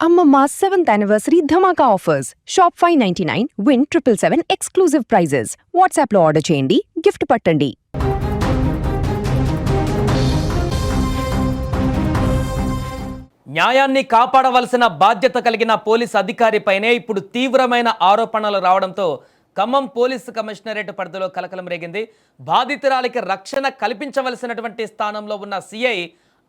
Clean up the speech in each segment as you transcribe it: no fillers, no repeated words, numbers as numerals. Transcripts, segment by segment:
Amma 7th anniversary Dhamaka offers. Shop 599, win 777 exclusive prizes. WhatsApp lo order cheyandi, gift pattandi. న్యాయాన్ని కాపాడవలసిన బాధ్యత కలిగిన police అధికారిపైనే ఇప్పుడు తీవ్రమైన ఆరోపణలు రావడంతో ఖమ్మం పోలీసు కమిషనరేట్ పరిధిలో కలకలం రేగింది. బాధితురాలికి రక్షణ కల్పించవలసినటువంటి స్థానంలో ఉన్న సిఐ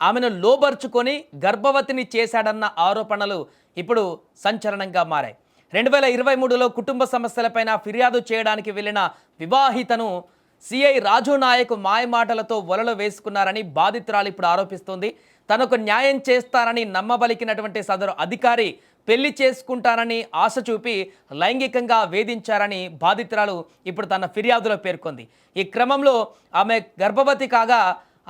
ఆమెను లోబర్చుకొని గర్భవతిని చేశాడన్న ఆరోపణలు ఇప్పుడు సంచలనంగా మారాయి. 2023లో కుటుంబ సమస్యలపైన ఫిర్యాదు చేయడానికి వెళ్లిన వివాహితను సిఐ రాజు నాయక్ మాయమాటలతో వలలో వేసుకున్నారని బాధితురాలు ఇప్పుడు ఆరోపిస్తోంది. తనకు న్యాయం చేస్తారని నమ్మబలికినటువంటి సదరు అధికారి పెళ్లి చేసుకుంటారని ఆశ చూపి లైంగికంగా వేధించారని బాధితురాలు ఇప్పుడు తన ఫిర్యాదులో పేర్కొంది. ఈ క్రమంలో ఆమె గర్భవతి కాగా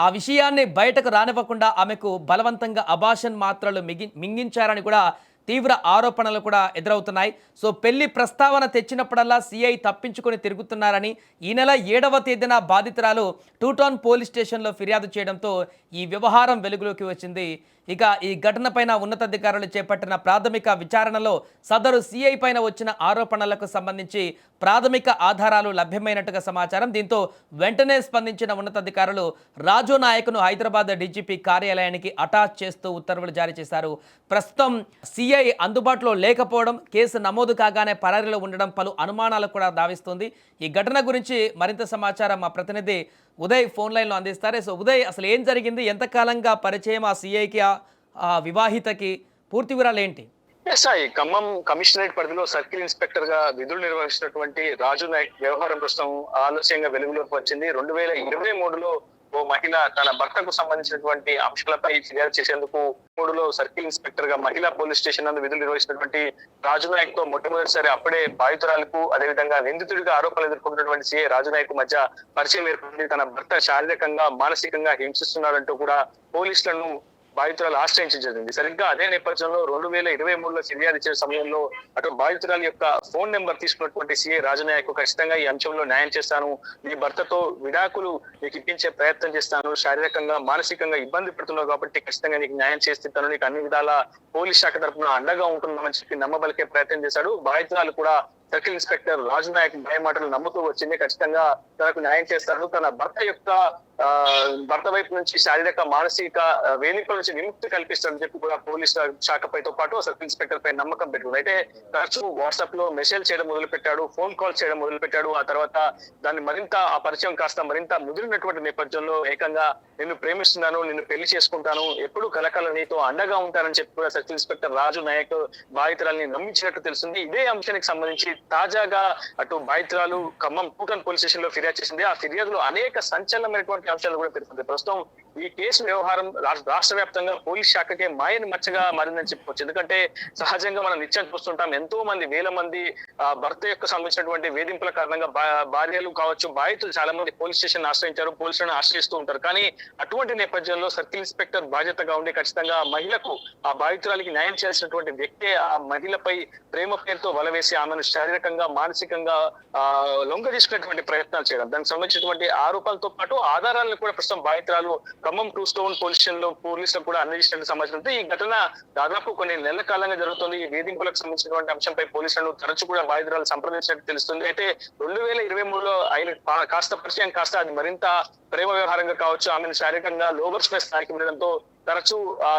ఆ విషయాన్ని బయటకు రానివ్వకుండా ఆమెకు బలవంతంగా అబార్షన్ మాత్రలు మింగించారని కూడా తీవ్ర ఆరోపణలు కూడా ఎదురవుతున్నాయి. సో పెళ్లి ప్రస్తావన తెచ్చినప్పుడల్లా సిఐ తప్పించుకొని తిరుగుతున్నారని ఈ నెల 7వ తేదీన బాధితురాలు 2 టౌన్ పోలీస్ స్టేషన్లో ఫిర్యాదు చేయడంతో ఈ వ్యవహారం వెలుగులోకి వచ్చింది. ఇక ఈ ఘటనపైన ఉన్నతాధికారులు చేపట్టిన ప్రాథమిక విచారణలో సదరు సిఐ పైన వచ్చిన ఆరోపణలకు సంబంధించి ప్రాథమిక ఆధారాలు లభ్యమైనట్టుగా సమాచారం. దీంతో వెంటనే స్పందించిన ఉన్నతాధికారులు రాజు నాయక్ను హైదరాబాద్ డీజీపీ కార్యాలయానికి అటాచ్ చేస్తూ ఉత్తర్వులు జారీ చేశారు. ప్రస్తుతం సిఐ అందుబాటులో లేకపోవడం, కేసు నమోదు కాగానే పరారీలో ఉండడం పలు అనుమానాలకు కూడా దావిస్తుంది. ఈ ఘటన గురించి మరింత సమాచారం మా ప్రతినిధి ఉదయ్ ఫోన్ లైన్లో అందిస్తారు. సో ఉదయ్, అసలు ఏం జరిగింది, ఎంతకాలంగా పరిచయం ఆ సిఐకి ఆ వివాహితకి, పూర్తి వివరాలు ఏంటి? ఖమ్మం కమిషనరేట్ పరిధిలో సర్కిల్ ఇన్స్పెక్టర్ గా విధులు నిర్వహిస్తున్నటువంటి రాజు నాయక్ వ్యవహారం ప్రస్తుతం ఆలస్యంగా వెలుగులోకి వచ్చింది. 2023లో ఓ మహిళ తన భర్తకు సంబంధించినటువంటి అంశాలపై ఫిర్యాదు చేసేందుకు 3లో సర్కిల్ ఇన్స్పెక్టర్ గా మహిళా పోలీస్ స్టేషన్ నందు విధులు నిర్వహిస్తున్నటువంటి రాజు నాయక్ తో మొట్టమొదటిసారి అప్పుడే బాధితురాలకు అదేవిధంగా నిందితుడిగా ఆరోపణలు ఎదుర్కొంటున్నటువంటి సిఐ రాజు నాయక్ మధ్య పరిచయం ఏర్పడింది. తన భర్త శారీరకంగా మానసికంగా హింసిస్తున్నాడంటూ కూడా పోలీసులను బాధితురాలు ఆశ్రయించడం జరిగింది. సరిగ్గా అదే నేపథ్యంలో 2023లో ఫిర్యాదు ఇచ్చే సమయంలో అటు బాధితురాల యొక్క ఫోన్ నెంబర్ తీసుకున్నటువంటి సిఐ రాజనాయక్ ఖచ్చితంగా ఈ అంశంలో న్యాయం చేస్తాను, నీ భర్తతో విడాకులు నీకు ఇప్పించే ప్రయత్నం చేస్తాను, శారీరకంగా మానసికంగా ఇబ్బంది పడుతున్నావు కాబట్టి ఖచ్చితంగా నీకు న్యాయం చేస్తాను, నీకు అన్ని విధాల పోలీస్ శాఖ తరఫున అండగా ఉంటున్నామని చెప్పి నమ్మబలికే ప్రయత్నం చేశాడు. బాధితురాలు కూడా సర్కిల్ ఇన్స్పెక్టర్ రాజు నాయక్ మాటలు నమ్ముతూ వచ్చింది. ఖచ్చితంగా తనకు న్యాయం చేస్తాను, తన భర్త వైపు నుంచి శారీరక మానసిక వేధింపుల నుంచి విముక్తి కల్పిస్తారని చెప్పి కూడా పోలీస్ శాఖపైతో పాటు సర్కిల్ ఇన్స్పెక్టర్ పై నమ్మకం పెట్టుకుంది. అయితే తరచూ వాట్సాప్ లో మెసేజ్ చేయడం మొదలు పెట్టాడు, ఫోన్ కాల్ చేయడం మొదలు పెట్టాడు. ఆ తర్వాత దాన్ని మరింత ఆ పరిచయం కాస్త మరింత ముదిరినటువంటి నేపథ్యంలో ఏకంగా నిన్ను ప్రేమిస్తున్నాను, నిన్ను పెళ్లి చేసుకుంటాను, ఎప్పుడు కలకల నీతో అండగా ఉంటానని చెప్పి కూడా సర్కిల్ ఇన్స్పెక్టర్ రాజు నాయక్ బాధితురాలని నమ్మించినట్టు తెలుస్తుంది. ఇదే అంశానికి సంబంధించి తాజాగా అటు బాధితురాలు ఖమ్మం 2 టౌన్ పోలీస్ స్టేషన్ లో ఫిర్యాదు చేసింది. ఆ ఫిర్యాదులో అనేక సంచలనమైనటువంటి అంశాలు కూడా పెరుగుతుంది. ప్రస్తుతం ఈ కేసు వ్యవహారం రాష్ట్ర వ్యాప్తంగా పోలీస్ శాఖకే మాయని మచ్చగా మారిందని చెప్పుకోవచ్చు. ఎందుకంటే సహజంగా మనం నిత్యం చూస్తుంటాం, ఎంతో మంది వేల మంది భర్త యొక్క సంబంధించినటువంటి వేధింపుల కారణంగా భార్యలు కావచ్చు, బాధితులు చాలా మంది పోలీస్ స్టేషన్ ఆశ్రయించారు, పోలీసులను ఆశ్రయిస్తూ ఉంటారు. కానీ అటువంటి నేపథ్యంలో సర్కిల్ ఇన్స్పెక్టర్ బాధ్యతగా ఉండి ఖచ్చితంగా మహిళకు, ఆ బాధితురాలికి న్యాయం చేయాల్సినటువంటి వ్యక్తే ఆ మహిళపై ప్రేమ పేరుతో వలవేసి ఆమెను శారీరకంగా మానసికంగా లొంగ తీసుకునేటువంటి ప్రయత్నాలు చేయడం, దానికి సంబంధించినటువంటి ఆరోపణలతో పాటు ఆధారాలను కూడా ప్రస్తుతం బాధితురాలు ఖమ్మం 2 టౌన్ పోలీస్ స్టేషన్ లో పోలీసులకు కూడా అందజేసినట్టు సమాచారం. ఈ ఘటన దాదాపు కొన్ని నెలల కాలంగా జరుగుతుంది. ఈ వేధింపులకు సంబంధించినటువంటి అంశంపై పోలీసులను తరచు కూడా బాధితురాలు సంప్రదించినట్టు తెలుస్తుంది. అయితే 2023లో ఆయన కాస్త పరిచయం కాస్త అది మరింత ప్రేమ వ్యవహారంగా కావచ్చు, ఆమెను శారీరకంగా లోబర్చుకునే స్థాయికి వెళ్ళడంతో తరచూ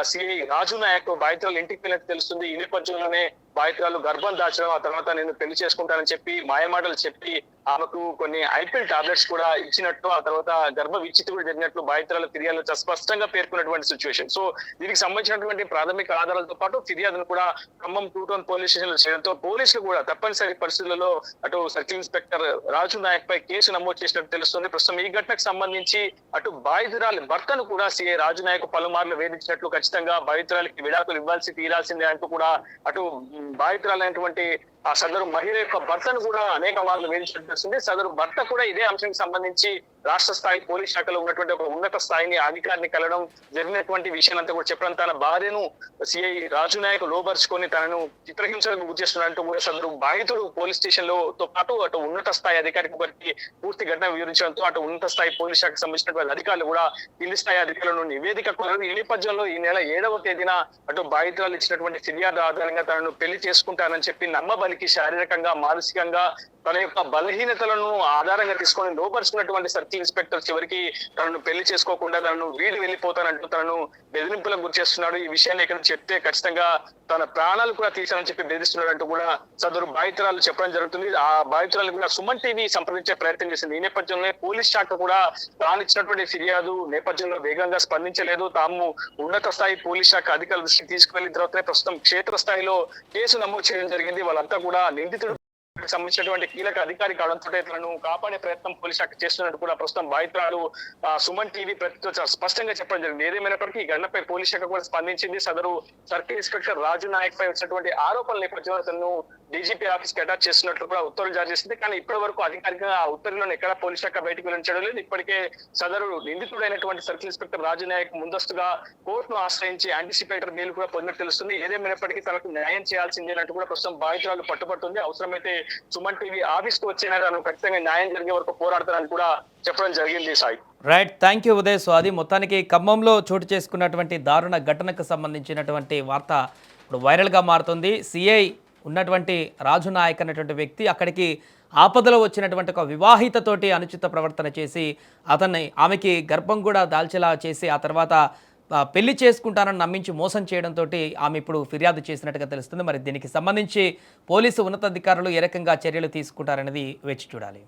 సిఐ రాజు నాయక్ బాధితురాలు ఇంటికి వెళ్ళినట్టు తెలుస్తుంది. ఈ నేపథ్యంలోనే బాధితురాలు గర్భం దాచడం, ఆ తర్వాత నేను పెళ్లి చేసుకుంటానని చెప్పి మాయమాటలు చెప్పి ఆమెకు కొన్ని ఐపిల్ టాబ్లెట్స్ కూడా ఇచ్చినట్టు, ఆ తర్వాత గర్భ విచ్చితి కూడా జరిగినట్లు బాధితురాలు ఫిర్యాదులో స్పష్టంగా పేర్కొన్నటువంటి సిచ్యువేషన్. సో దీనికి సంబంధించినటువంటి ప్రాథమిక ఆధారాలతో పాటు ఫిర్యాదును కూడా ఖమ్మం 2 టౌన్ పోలీస్ స్టేషన్ లో చేయడంతో పోలీసులు కూడా తప్పనిసరి పరిస్థితులలో అటు సర్కిల్ ఇన్స్పెక్టర్ రాజు నాయక్ పై కేసు నమోదు చేసినట్టు తెలుస్తుంది. ప్రస్తుతం ఈ ఘటనకు సంబంధించి అటు బాధితురాలి భర్తను కూడా సిఐ రాజు నాయక్ పలుమార్లు వేధించినట్లు, ఖచ్చితంగా బాధితురాలికి విడాకులు ఇవ్వాల్సి తీరాల్సిందే అంటూ కూడా అటు బాధితురాలైనటువంటి ఆ సదరు మహిళ యొక్క భర్తను కూడా అనేక మార్లు వేధించినట్టు తెలుస్తుంది. సదరు భర్త కూడా ఇదే అంశానికి సంబంధించి రాష్ట్ర స్థాయి పోలీస్ శాఖలో ఉన్నటువంటి ఒక ఉన్నత స్థాయిని అధికారిని కలవడం జరిగినటువంటి విషయాన్ని కూడా చెప్పడం, తన భార్యను సిఐ రాజు నాయక్ లోబర్చుకొని తనను చిత్రహింసలకు గురి చేస్తున్నట్టు కూడా సదరు బాధితుడు పోలీస్ స్టేషన్ లో తో పాటు అటు ఉన్నత స్థాయి అధికారికి ఒకరికి పూర్తి ఘటన వివరించడంతో అటు ఉన్నత స్థాయి పోలీస్ శాఖకు సంబంధించినటువంటి అధికారులు కూడా కింది స్థాయి అధికారులను నివేదిక కోరారు. ఈ నేపథ్యంలో ఈ నెల 7వ తేదీన అటు బాధితురాలు ఇచ్చినటువంటి ఫిర్యాదు ఆధారంగా తనను పెళ్లి చేసుకుంటానని చెప్పి నమ్మబలికి శారీరకంగా మానసికంగా తన యొక్క బలహీనతలను ఆధారంగా తీసుకొని లోపరుచుకున్నటువంటి సర్కిల్ ఇన్స్పెక్టర్ చివరికి తనను పెళ్లి చేసుకోకుండా తనను వీడి వెళ్ళిపోతానంటూ తనను బెదిరింపులకు గురి చేస్తున్నాడు. ఈ విషయాన్ని ఇక్కడ చెప్తే ఖచ్చితంగా తన ప్రాణాలు కూడా తీశానని చెప్పి బెదిరిస్తున్నాడు అంటూ కూడా సదరు బాధితురాలు చెప్పడం జరుగుతుంది. ఆ బాధితురాలు కూడా సుమన్ టీవీ సంప్రదించే ప్రయత్నం చేసింది. ఈ నేపథ్యంలో పోలీస్ శాఖ కూడా తాను ఇచ్చినటువంటి ఫిర్యాదు నేపథ్యంలో వేగంగా స్పందించలేదు. తాము ఉన్నత స్థాయి పోలీస్ శాఖ అధికారుల దృష్టికి తీసుకువెళ్లిన తర్వాతనే ప్రస్తుతం క్షేత్రస్థాయిలో కేసు నమోదు చేయడం జరిగింది. వాళ్ళంతా కూడా నిందితుడు సంబంధించినటువంటి కీలక అధికారి కావడంతో తనను కాపాడే ప్రయత్నం పోలీస్ శాఖ చేస్తున్నట్టు కూడా ప్రస్తుతం బాధితురాలు సుమన్ టీవీ ప్రతితో స్పష్టంగా చెప్పడం జరిగింది. ఏదేమైనప్పటికీ ఈ ఘటనపై పోలీస్ శాఖ కూడా స్పందించింది. సదరు సర్కిల్ ఇన్స్పెక్టర్ రాజు నాయక్ పై వచ్చినటువంటి ఆరోపణల నేపథ్యంలో తనను డీజీపీ ఆఫీస్ కి అటాచ్ చేస్తున్నట్లు కూడా ఉత్తర్వులు జారీ చేసింది. కానీ ఇప్పటి వరకు అధికారికంగా ఆ ఉత్తర్వులను ఎక్కడ పోలీస్ శాఖ బయటకు వెళ్లించడం లేదు. ఇప్పటికే సదరు నిందితుడైనటువంటి సర్కిల్ ఇన్స్పెక్టర్ రాజు నాయక్ ముందస్తుగా కోర్టును ఆశ్రయించి యాంటిసిపేటర్ బెయిల్ కూడా పొందినట్టు తెలుస్తుంది. ఏదేమైనప్పటికీ తనకు న్యాయం చేయాల్సిందేనంటూ కూడా ప్రస్తుతం బాధితురాలు పట్టుబడుతుంది. అవసరమైతే సుమన్ టీవీ ఆఫీస్ కు వచ్చిన ఖచ్చితంగా న్యాయం జరిగే వరకు పోరాడతానని కూడా చెప్పడం జరిగింది. Sai right, thank you Uday. So అది మొత్తానికి ఖమ్మంలో చోటు చేసుకున్నటువంటి దారుణ ఘటనకు సంబంధించినటువంటి వార్త ఇప్పుడు వైరల్గా మారుతుంది. సిఐ ఉన్నటువంటి రాజు నాయక్ అనేటువంటి వ్యక్తి అక్కడికి ఆపదలో వచ్చినటువంటి ఒక వివాహితతోటి అనుచిత ప్రవర్తన చేసి ఆమెకి గర్భం కూడా దాల్చేలా చేసి ఆ తర్వాత పెళ్లి చేసుకుంటానని నమ్మించి మోసం చేయడంతో ఆమె ఇప్పుడు ఫిర్యాదు చేసినట్టుగా తెలుస్తుంది. మరి దీనికి సంబంధించి పోలీసు ఉన్నతాధికారులు ఏ రకంగా చర్యలు తీసుకుంటారనేది వేచి చూడాలి.